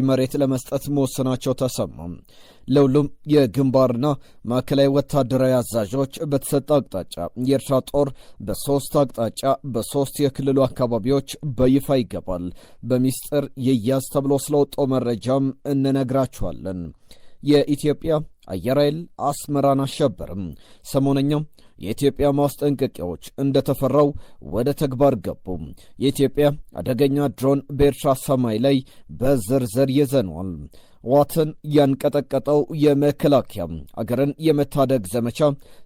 መሬት ለመስጠት መወሰናቸው ተሰማ። ለሁሉም የግንባርና ማዕከላዊ ወታደራዊ አዛዦች በተሰጠ አቅጣጫ የኤርትራ ጦር በሶስት አቅጣጫ በሶስት የክልሉ አካባቢዎች በይፋ ይገባል። በሚስጥር ይያዝ ተብሎ ስለወጣው መረጃም እንነግራችኋለን። የኢትዮጵያ አየር ኃይል አስመራን አሸበርም። ሰሞነኛው የኢትዮጵያ ማስጠንቀቂያዎች እንደተፈራው ወደ ተግባር ገቡ። የኢትዮጵያ አደገኛ ድሮን በኤርትራ ሰማይ ላይ በዝርዝር ይዘነዋል። ዋትን ያንቀጠቀጠው የመከላከያ አገርን የመታደግ ዘመቻ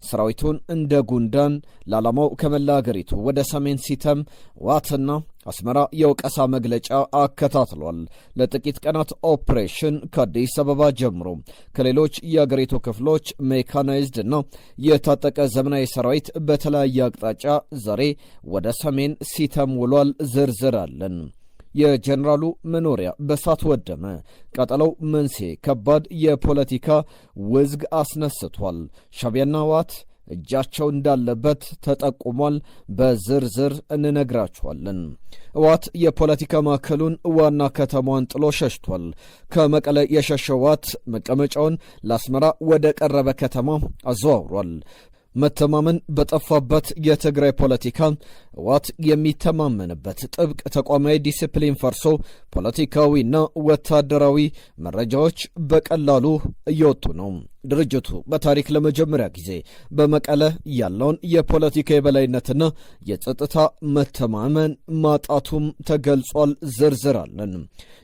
ሰራዊቱን እንደ ጉንዳን ለዓላማው ከመላ አገሪቱ ወደ ሰሜን ሲተም ዋትና አስመራ የወቀሳ መግለጫ አከታትሏል። ለጥቂት ቀናት ኦፕሬሽን ከአዲስ አበባ ጀምሮ ከሌሎች የአገሪቱ ክፍሎች ሜካናይዝድ እና የታጠቀ ዘመናዊ ሰራዊት በተለያየ አቅጣጫ ዛሬ ወደ ሰሜን ሲተም ውሏል። ዝርዝር አለን። የጀነራሉ መኖሪያ በሳት ወደመ። ቃጠለው መንስኤ ከባድ የፖለቲካ ውዝግ አስነስቷል። ሻዕቢያና ህወሓት እጃቸው እንዳለበት ተጠቁሟል። በዝርዝር እንነግራችኋለን። ህወሓት የፖለቲካ ማዕከሉን ዋና ከተማዋን ጥሎ ሸሽቷል። ከመቀለ የሸሸው ህወሓት መቀመጫውን ለአስመራ ወደ ቀረበ ከተማ አዘዋውሯል። መተማመን በጠፋበት የትግራይ ፖለቲካ ህወሓት የሚተማመንበት ጥብቅ ተቋማዊ ዲሲፕሊን ፈርሶ ፖለቲካዊና ወታደራዊ መረጃዎች በቀላሉ እየወጡ ነው። ድርጅቱ በታሪክ ለመጀመሪያ ጊዜ በመቀለ ያለውን የፖለቲካ የበላይነትና የጸጥታ መተማመን ማጣቱም ተገልጿል። ዝርዝር አለን።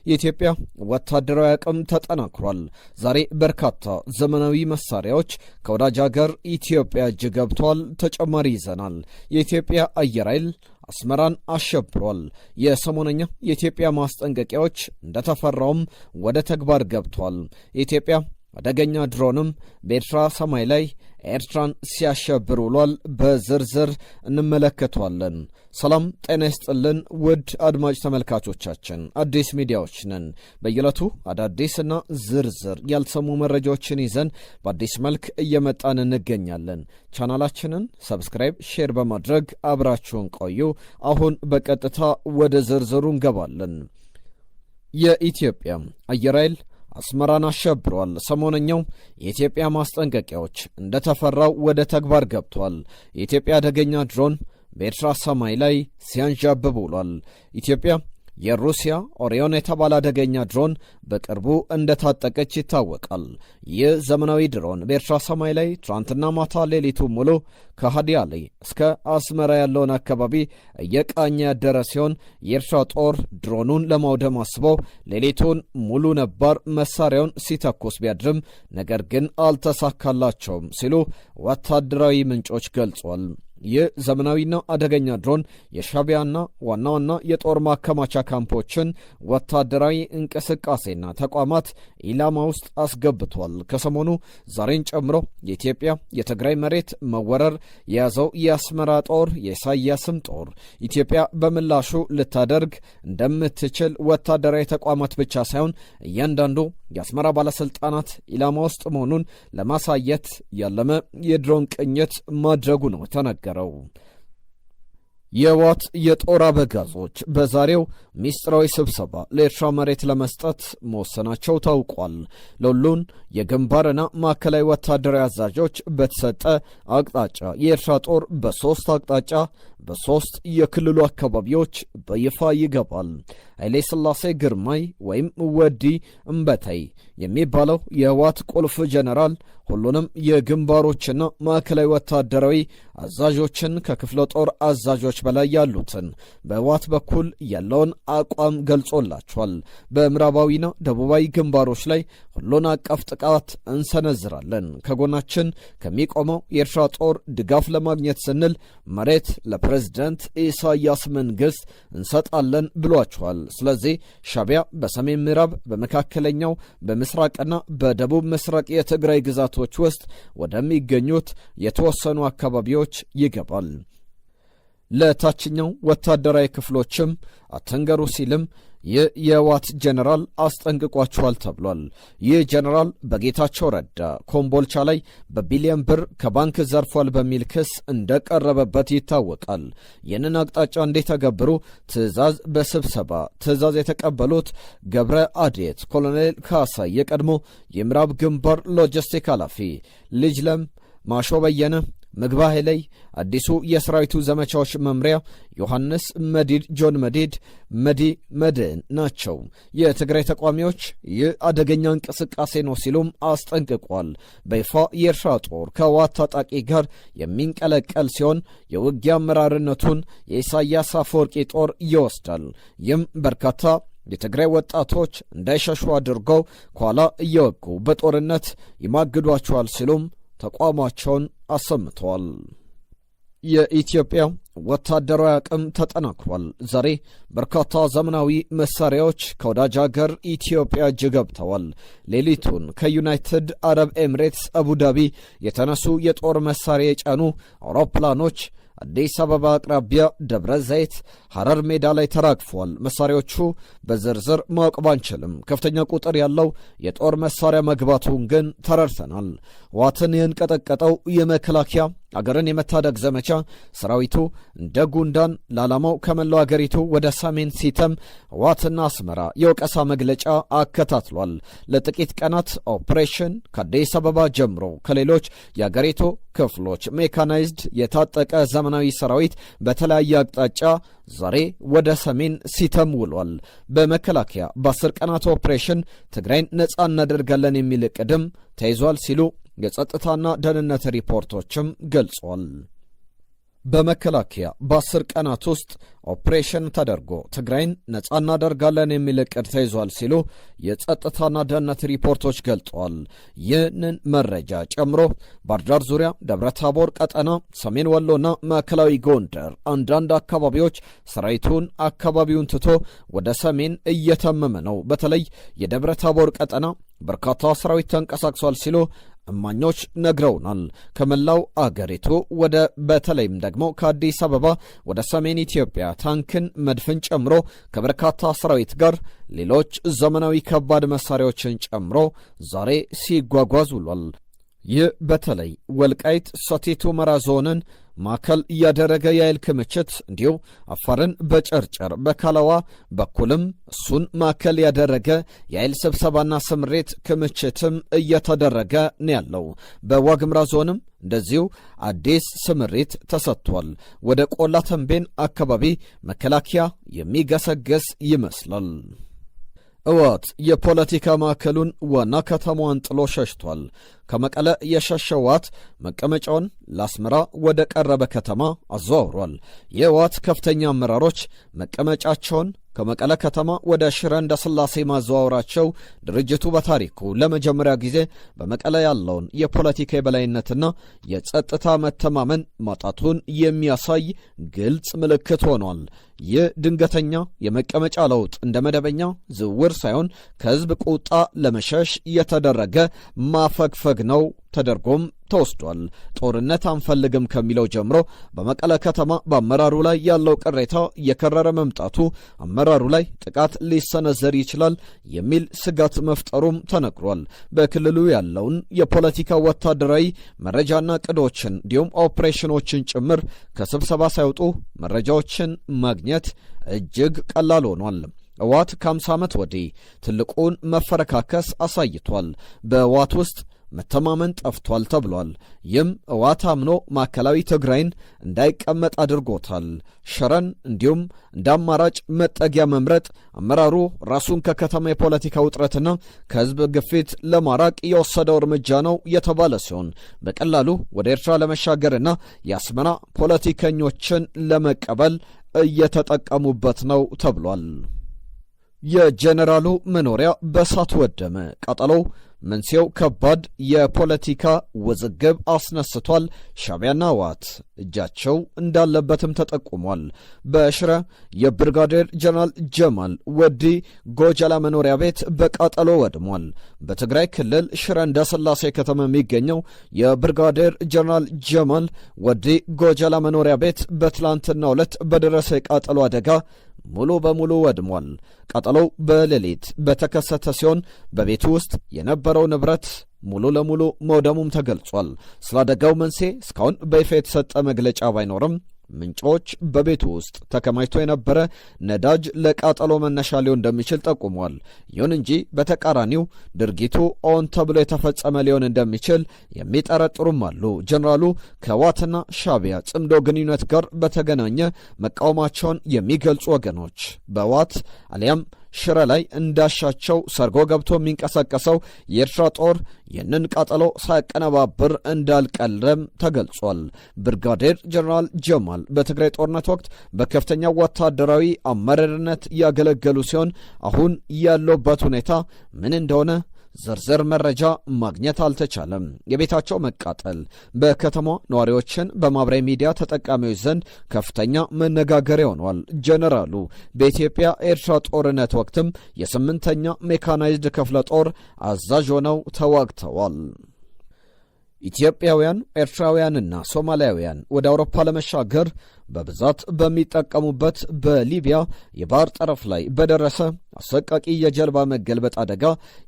የኢትዮጵያ ወታደራዊ አቅም ተጠናክሯል። ዛሬ በርካታ ዘመናዊ መሳሪያዎች ከወዳጅ ሀገር ኢትዮጵያ እጅ ገብተዋል። ተጨማሪ ይዘናል። የኢትዮጵያ አየር ኃይል አስመራን አሸብሯል። የሰሞነኛ የኢትዮጵያ ማስጠንቀቂያዎች እንደተፈራውም ወደ ተግባር ገብቷል። የኢትዮጵያ አደገኛ ድሮንም በኤርትራ ሰማይ ላይ ኤርትራን ሲያሸብር ውሏል። በዝርዝር እንመለከቷለን። ሰላም ጤና ይስጥልን ውድ አድማጭ ተመልካቾቻችን፣ አዲስ ሚዲያዎች ነን። በየዕለቱ አዳዲስና ዝርዝር ያልሰሙ መረጃዎችን ይዘን በአዲስ መልክ እየመጣን እንገኛለን። ቻናላችንን ሰብስክራይብ፣ ሼር በማድረግ አብራችሁን ቆዩ። አሁን በቀጥታ ወደ ዝርዝሩ እንገባለን። የኢትዮጵያ አየር ኃይል አስመራን አሸብሯል። ሰሞነኛው የኢትዮጵያ ማስጠንቀቂያዎች እንደተፈራው ወደ ተግባር ገብቷል። የኢትዮጵያ አደገኛ ድሮን በኤርትራ ሰማይ ላይ ሲያንዣብብ ውሏል። ኢትዮጵያ የሩሲያ ኦሪዮን የተባለ አደገኛ ድሮን በቅርቡ እንደታጠቀች ይታወቃል። ይህ ዘመናዊ ድሮን በኤርትራ ሰማይ ላይ ትናንትና ማታ ሌሊቱ ሙሉ ከሃዲያሌ እስከ አስመራ ያለውን አካባቢ እየቃኘ ያደረ ሲሆን የኤርትራ ጦር ድሮኑን ለማውደም አስበው ሌሊቱን ሙሉ ነባር መሳሪያውን ሲተኩስ ቢያድርም ነገር ግን አልተሳካላቸውም ሲሉ ወታደራዊ ምንጮች ገልጿል። ይህ ዘመናዊና አደገኛ ድሮን የሻዕቢያና ዋና ዋና የጦር ማከማቻ ካምፖችን ወታደራዊ እንቅስቃሴና ተቋማት ኢላማ ውስጥ አስገብቷል። ከሰሞኑ ዛሬን ጨምሮ የኢትዮጵያ የትግራይ መሬት መወረር የያዘው የአስመራ ጦር የኢሳያስም ጦር ኢትዮጵያ በምላሹ ልታደርግ እንደምትችል ወታደራዊ ተቋማት ብቻ ሳይሆን እያንዳንዱ የአስመራ ባለስልጣናት ኢላማ ውስጥ መሆኑን ለማሳየት ያለመ የድሮን ቅኝት ማድረጉ ነው ተነገረው። የህወሓት የጦር አበጋዞች በዛሬው ሚስጥራዊ ስብሰባ ለኤርትራ መሬት ለመስጠት መወሰናቸው ታውቋል። ለሁሉን የግንባርና ማዕከላዊ ወታደራዊ አዛዦች በተሰጠ አቅጣጫ የኤርትራ ጦር በሶስት አቅጣጫ በሶስት የክልሉ አካባቢዎች በይፋ ይገባል። ኃይሌ ሥላሴ ግርማይ ወይም ወዲ እምበተይ የሚባለው የህወሓት ቁልፍ ጀነራል ሁሉንም የግንባሮችና ማዕከላዊ ወታደራዊ አዛዦችን ከክፍለ ጦር አዛዦች በላይ ያሉትን በህወሓት በኩል ያለውን አቋም ገልጾላቸዋል። በምዕራባዊና ደቡባዊ ግንባሮች ላይ ሁሉን አቀፍ ጥቃት እንሰነዝራለን፣ ከጎናችን ከሚቆመው የኤርትራ ጦር ድጋፍ ለማግኘት ስንል መሬት ለፕሬዝደንት ኢሳያስ መንግስት እንሰጣለን ብሏቸዋል። ስለዚህ ሻዕቢያ በሰሜን ምዕራብ፣ በመካከለኛው፣ በምስራቅና በደቡብ ምስራቅ የትግራይ ግዛቶች ውስጥ ወደሚገኙት የተወሰኑ አካባቢዎች ይገባል። ለታችኛው ወታደራዊ ክፍሎችም አትንገሩ ሲልም ይህ የህወሓት ጀነራል አስጠንቅቋቸዋል ተብሏል። ይህ ጀነራል በጌታቸው ረዳ ኮምቦልቻ ላይ በቢሊዮን ብር ከባንክ ዘርፏል በሚል ክስ እንደቀረበበት ይታወቃል። ይህንን አቅጣጫ እንዲተገብሩ በስብሰባ ትዕዛዝ የተቀበሉት ገብረ አዴት ኮሎኔል ካሳይ የቀድሞ የምዕራብ ግንባር ሎጂስቲክ ኃላፊ፣ ልጅ ለም ማሾ በየነ ምግባ ኃይለይ አዲሱ የሰራዊቱ ዘመቻዎች መምሪያ ዮሐንስ መዲድ ጆን መድን ናቸው። የትግራይ ተቋሚዎች ይህ አደገኛ እንቅስቃሴ ነው ሲሉም አስጠንቅቋል። በይፋ የኤርትራ ጦር ከህወሓት ታጣቂ ጋር የሚንቀለቀል ሲሆን የውጊያ አመራርነቱን የኢሳያስ አፈወርቂ ጦር ይወስዳል። ይህም በርካታ የትግራይ ወጣቶች እንዳይሸሹ አድርገው ኋላ እየወጉ በጦርነት ይማግዷቸዋል ሲሉም ተቋማቸውን አሰምተዋል። የኢትዮጵያ ወታደራዊ አቅም ተጠናክሯል። ዛሬ በርካታ ዘመናዊ መሳሪያዎች ከወዳጅ ሀገር ኢትዮጵያ እጅ ገብተዋል። ሌሊቱን ከዩናይትድ አረብ ኤምሬትስ አቡዳቢ የተነሱ የጦር መሳሪያ የጫኑ አውሮፕላኖች አዲስ አበባ አቅራቢያ ደብረ ዘይት ሐረር ሜዳ ላይ ተራግፏል። መሳሪያዎቹ በዝርዝር ማወቅ ባንችልም ከፍተኛ ቁጥር ያለው የጦር መሳሪያ መግባቱን ግን ተረድተናል። ህወሓትን የንቀጠቀጠው የመከላከያ አገርን የመታደግ ዘመቻ ሰራዊቱ እንደ ጉንዳን ለዓላማው ከመላው አገሪቱ ወደ ሰሜን ሲተም ህወሓትና አስመራ የወቀሳ መግለጫ አከታትሏል። ለጥቂት ቀናት ኦፕሬሽን ከአዲስ አበባ ጀምሮ ከሌሎች የአገሪቱ ክፍሎች ሜካናይዝድ የታጠቀ ዘመናዊ ሰራዊት በተለያየ አቅጣጫ ዛሬ ወደ ሰሜን ሲተም ውሏል። በመከላከያ በ10 ቀናት ኦፕሬሽን ትግራይን ነጻ እናደርጋለን የሚል ቅድም ተይዟል ሲሉ የጸጥታና ደህንነት ሪፖርቶችም ገልጿል። በመከላከያ በ10 ቀናት ውስጥ ኦፕሬሽን ተደርጎ ትግራይን ነጻ እናደርጋለን የሚል ዕቅድ ተይዟል ሲሉ የጸጥታና ደህንነት ሪፖርቶች ገልጠዋል። ይህንን መረጃ ጨምሮ ባህርዳር ዙሪያ፣ ደብረታቦር ቀጠና፣ ሰሜን ወሎና ማዕከላዊ ጎንደር አንዳንድ አካባቢዎች ሰራዊቱን አካባቢውን ትቶ ወደ ሰሜን እየተመመ ነው። በተለይ የደብረታቦር ቀጠና በርካታ ሰራዊት ተንቀሳቅሷል ሲሉ እማኞች ነግረውናል። ከመላው አገሪቱ በተለይም ደግሞ ከአዲስ አበባ ወደ ሰሜን ኢትዮጵያ ታንክን፣ መድፍን ጨምሮ ከበርካታ ሰራዊት ጋር ሌሎች ዘመናዊ ከባድ መሳሪያዎችን ጨምሮ ዛሬ ሲጓጓዝ ውሏል። ይህ በተለይ ወልቃይት ሰቲት ሁመራ ዞንን ማዕከል እያደረገ የኃይል ክምችት እንዲሁ አፋርን በጨርጨር በካላዋ በኩልም እሱን ማዕከል ያደረገ የኃይል ስብሰባና ስምሬት ክምችትም እየተደረገ ነው ያለው። በዋግምራ ዞንም እንደዚሁ አዲስ ስምሪት ተሰጥቷል። ወደ ቆላ ተንቤን አካባቢ መከላከያ የሚገሰገስ ይመስላል። ህወሓት የፖለቲካ ማዕከሉን ዋና ከተማዋን ጥሎ ሸሽቷል። ከመቀለ የሸሸው ህወሓት መቀመጫውን ለአስመራ ወደ ቀረበ ከተማ አዘዋውሯል። የህወሓት ከፍተኛ አመራሮች መቀመጫቸውን ከመቀለ ከተማ ወደ ሽረ እንዳስላሴ ማዘዋወራቸው ድርጅቱ በታሪኩ ለመጀመሪያ ጊዜ በመቀለ ያለውን የፖለቲካ የበላይነትና የጸጥታ መተማመን ማጣቱን የሚያሳይ ግልጽ ምልክት ሆኗል። ይህ ድንገተኛ የመቀመጫ ለውጥ እንደ መደበኛ ዝውውር ሳይሆን ከህዝብ ቁጣ ለመሸሽ የተደረገ ማፈግፈግ ነው ተደርጎም ተወስዷል። ጦርነት አንፈልግም ከሚለው ጀምሮ በመቀለ ከተማ በአመራሩ ላይ ያለው ቅሬታ እየከረረ መምጣቱ አመራሩ ላይ ጥቃት ሊሰነዘር ይችላል የሚል ስጋት መፍጠሩም ተነግሯል። በክልሉ ያለውን የፖለቲካ ወታደራዊ መረጃና ቅዶችን እንዲሁም ኦፕሬሽኖችን ጭምር ከስብሰባ ሳይወጡ መረጃዎችን ማግኘት እጅግ ቀላል ሆኗል። ህወሓት ከ50 ዓመት ወዲህ ትልቁን መፈረካከስ አሳይቷል። በህወሓት ውስጥ መተማመን ጠፍቷል ተብሏል። ይህም ህወሓት አምኖ ማዕከላዊ ትግራይን እንዳይቀመጥ አድርጎታል። ሸረን እንዲሁም እንደ አማራጭ መጠጊያ መምረጥ አመራሩ ራሱን ከከተማ የፖለቲካ ውጥረትና ከህዝብ ግፊት ለማራቅ የወሰደው እርምጃ ነው የተባለ ሲሆን በቀላሉ ወደ ኤርትራ ለመሻገርና የአስመራ ፖለቲከኞችን ለመቀበል እየተጠቀሙበት ነው ተብሏል። የጀነራሉ መኖሪያ በእሳት ወደመ። ቃጠሎው መንስኤው ከባድ የፖለቲካ ውዝግብ አስነስቷል። ሻዕቢያና ህወሓት እጃቸው እንዳለበትም ተጠቁሟል። በሽረ የብርጋዴር ጀነራል ጀማል ወዲ ጎጀላ መኖሪያ ቤት በቃጠሎ ወድሟል። በትግራይ ክልል ሽረ እንዳስላሴ ከተማ የሚገኘው የብርጋዴር ጀነራል ጀማል ወዲ ጎጀላ መኖሪያ ቤት በትላንትናው ዕለት በደረሰ የቃጠሎ አደጋ ሙሉ በሙሉ ወድሟል። ቃጠሎው በሌሊት በተከሰተ ሲሆን በቤቱ ውስጥ የነበረው ንብረት ሙሉ ለሙሉ መውደሙም ተገልጿል። ስለ አደጋው መንስኤ እስካሁን በይፋ የተሰጠ መግለጫ ባይኖርም ምንጮች በቤቱ ውስጥ ተከማችቶ የነበረ ነዳጅ ለቃጠሎ መነሻ ሊሆን እንደሚችል ጠቁሟል። ይሁን እንጂ በተቃራኒው ድርጊቱ ኦን ተብሎ የተፈጸመ ሊሆን እንደሚችል የሚጠረጥሩም አሉ። ጀነራሉ ከህወሓትና ሻዕቢያ ጽምዶ ግንኙነት ጋር በተገናኘ መቃወማቸውን የሚገልጹ ወገኖች በህወሓት አሊያም ሽረ ላይ እንዳሻቸው ሰርጎ ገብቶ የሚንቀሳቀሰው የኤርትራ ጦር ይህንን ቃጠሎ ሳያቀነባብር እንዳልቀረም ተገልጿል። ብርጋዴር ጀነራል ጀማል በትግራይ ጦርነት ወቅት በከፍተኛ ወታደራዊ አመራርነት ያገለገሉ ሲሆን አሁን ያለበት ሁኔታ ምን እንደሆነ ዝርዝር መረጃ ማግኘት አልተቻለም። የቤታቸው መቃጠል በከተማ ነዋሪዎችን በማህበራዊ ሚዲያ ተጠቃሚዎች ዘንድ ከፍተኛ መነጋገሪያ ሆኗል። ጀነራሉ በኢትዮጵያ ኤርትራ ጦርነት ወቅትም የ8ኛ ሜካናይዝድ ክፍለ ጦር አዛዥ ሆነው ተዋግተዋል። ኢትዮጵያውያን ኤርትራውያንና ሶማሊያውያን ወደ አውሮፓ ለመሻገር በብዛት በሚጠቀሙበት በሊቢያ የባህር ጠረፍ ላይ በደረሰ አሰቃቂ የጀልባ መገልበጥ አደጋ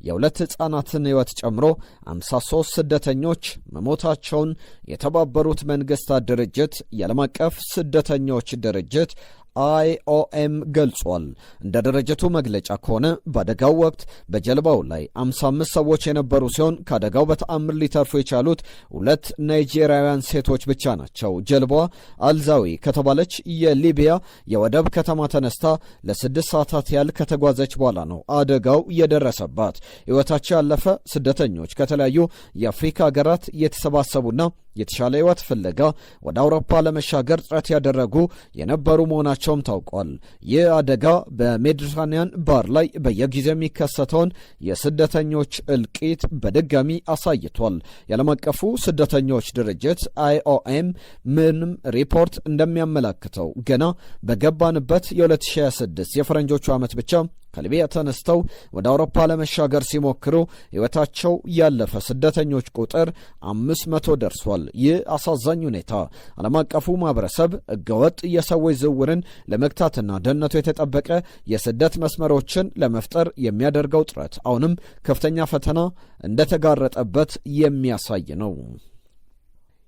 የ2 ሕፃናትን ሕይወት ጨምሮ 53 ስደተኞች መሞታቸውን የተባበሩት መንግስታት ድርጅት የዓለም አቀፍ ስደተኞች ድርጅት IOM ገልጿል። እንደ ድርጅቱ መግለጫ ከሆነ በአደጋው ወቅት በጀልባው ላይ 55 ሰዎች የነበሩ ሲሆን ከአደጋው በተአምር ሊተርፉ የቻሉት 2 ናይጄሪያውያን ሴቶች ብቻ ናቸው። ጀልባዋ አልዛዊ ከተባለች የሊቢያ የወደብ ከተማ ተነስታ ለ6 ሰዓታት ያህል ከተጓዘች በኋላ ነው አደጋው የደረሰባት። ሕይወታቸው ያለፈ ስደተኞች ከተለያዩ የአፍሪካ ሀገራት የተሰባሰቡና የተሻለ ሕይወት ፍለጋ ወደ አውሮፓ ለመሻገር ጥረት ያደረጉ የነበሩ መሆናቸውም ታውቋል። ይህ አደጋ በሜዲትራኒያን ባህር ላይ በየጊዜው የሚከሰተውን የስደተኞች እልቂት በድጋሚ አሳይቷል። የዓለም አቀፉ ስደተኞች ድርጅት IOM ምንም ሪፖርት እንደሚያመላክተው ገና በገባንበት የ2026 የፈረንጆቹ ዓመት ብቻ ከሊቢያ ተነስተው ወደ አውሮፓ ለመሻገር ሲሞክሩ ሕይወታቸው ያለፈ ስደተኞች ቁጥር 500 ደርሷል። ይህ አሳዛኝ ሁኔታ ዓለም አቀፉ ማህበረሰብ ሕገወጥ የሰዎች ዝውውርን ለመግታትና ደህንነቱ የተጠበቀ የስደት መስመሮችን ለመፍጠር የሚያደርገው ጥረት አሁንም ከፍተኛ ፈተና እንደተጋረጠበት የሚያሳይ ነው።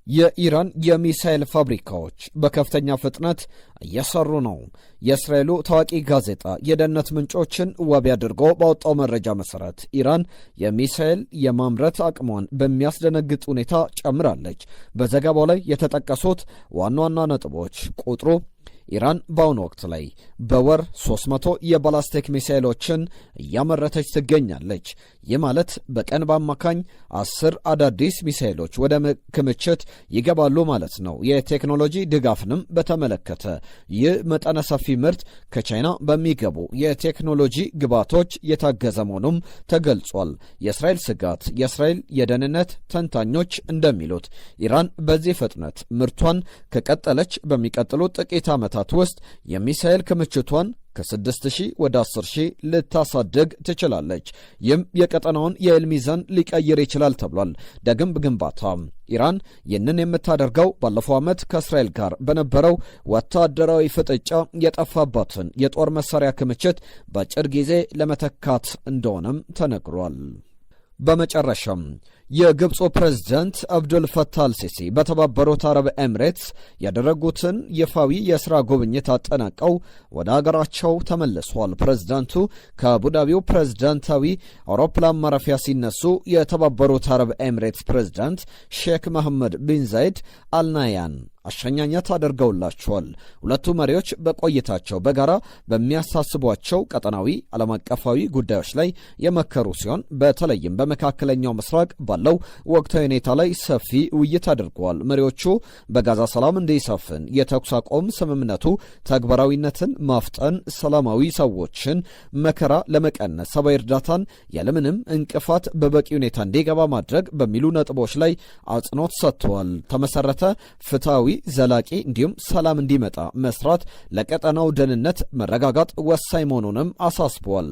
የኢራን የሚሳኤል ፋብሪካዎች በከፍተኛ ፍጥነት እየሰሩ ነው። የእስራኤሉ ታዋቂ ጋዜጣ የደህንነት ምንጮችን ዋቢ አድርጎ ባወጣው መረጃ መሰረት ኢራን የሚሳኤል የማምረት አቅሟን በሚያስደነግጥ ሁኔታ ጨምራለች። በዘገባው ላይ የተጠቀሱት ዋና ዋና ነጥቦች ቁጥሩ ኢራን በአሁኑ ወቅት ላይ በወር 300 የባላስቲክ ሚሳኤሎችን እያመረተች ትገኛለች። ይህ ማለት በቀን በአማካኝ 10 አዳዲስ ሚሳኤሎች ወደ ክምችት ይገባሉ ማለት ነው። የቴክኖሎጂ ድጋፍንም በተመለከተ ይህ መጠነ ሰፊ ምርት ከቻይና በሚገቡ የቴክኖሎጂ ግብዓቶች የታገዘ መሆኑም ተገልጿል። የእስራኤል ስጋት የእስራኤል የደህንነት ተንታኞች እንደሚሉት ኢራን በዚህ ፍጥነት ምርቷን ከቀጠለች በሚቀጥሉት ጥቂት ዓመታት ውስጥ የሚሳኤል ክምችቷን ከ6000 ወደ 10000 ልታሳድግ ትችላለች። ይህም የቀጠናውን የኃይል ሚዛን ሊቀይር ይችላል ተብሏል። ዳግም ግንባታ ኢራን ይህንን የምታደርገው ባለፈው ዓመት ከእስራኤል ጋር በነበረው ወታደራዊ ፍጥጫ የጠፋባትን የጦር መሳሪያ ክምችት በአጭር ጊዜ ለመተካት እንደሆነም ተነግሯል። በመጨረሻም የግብፁ ፕሬዝዳንት አብዱል ፈታህ አልሲሲ በተባበሩት አረብ ኤምሬትስ ያደረጉትን ይፋዊ የሥራ ጉብኝት አጠናቀው ወደ አገራቸው ተመልሰዋል። ፕሬዝዳንቱ ከአቡዳቢው ፕሬዝዳንታዊ አውሮፕላን ማረፊያ ሲነሱ የተባበሩት አረብ ኤምሬትስ ፕሬዝዳንት ሼክ መሐመድ ቢን ዛይድ አልናያን አሸኛኘት አድርገውላቸዋል። ሁለቱ መሪዎች በቆይታቸው በጋራ በሚያሳስቧቸው ቀጠናዊ ዓለም አቀፋዊ ጉዳዮች ላይ የመከሩ ሲሆን በተለይም በመካከለኛው ምስራቅ ባለው ወቅታዊ ሁኔታ ላይ ሰፊ ውይይት አድርገዋል። መሪዎቹ በጋዛ ሰላም እንዲሰፍን የተኩስ አቁም ስምምነቱ ተግባራዊነትን ማፍጠን፣ ሰላማዊ ሰዎችን መከራ ለመቀነስ ሰብአዊ እርዳታን ያለምንም እንቅፋት በበቂ ሁኔታ እንዲገባ ማድረግ በሚሉ ነጥቦች ላይ አጽንኦት ሰጥተዋል። ተመሰረተ ፍትሐዊ ዘላቂ እንዲሁም ሰላም እንዲመጣ መስራት ለቀጠናው ደህንነት መረጋጋት ወሳኝ መሆኑንም አሳስበዋል።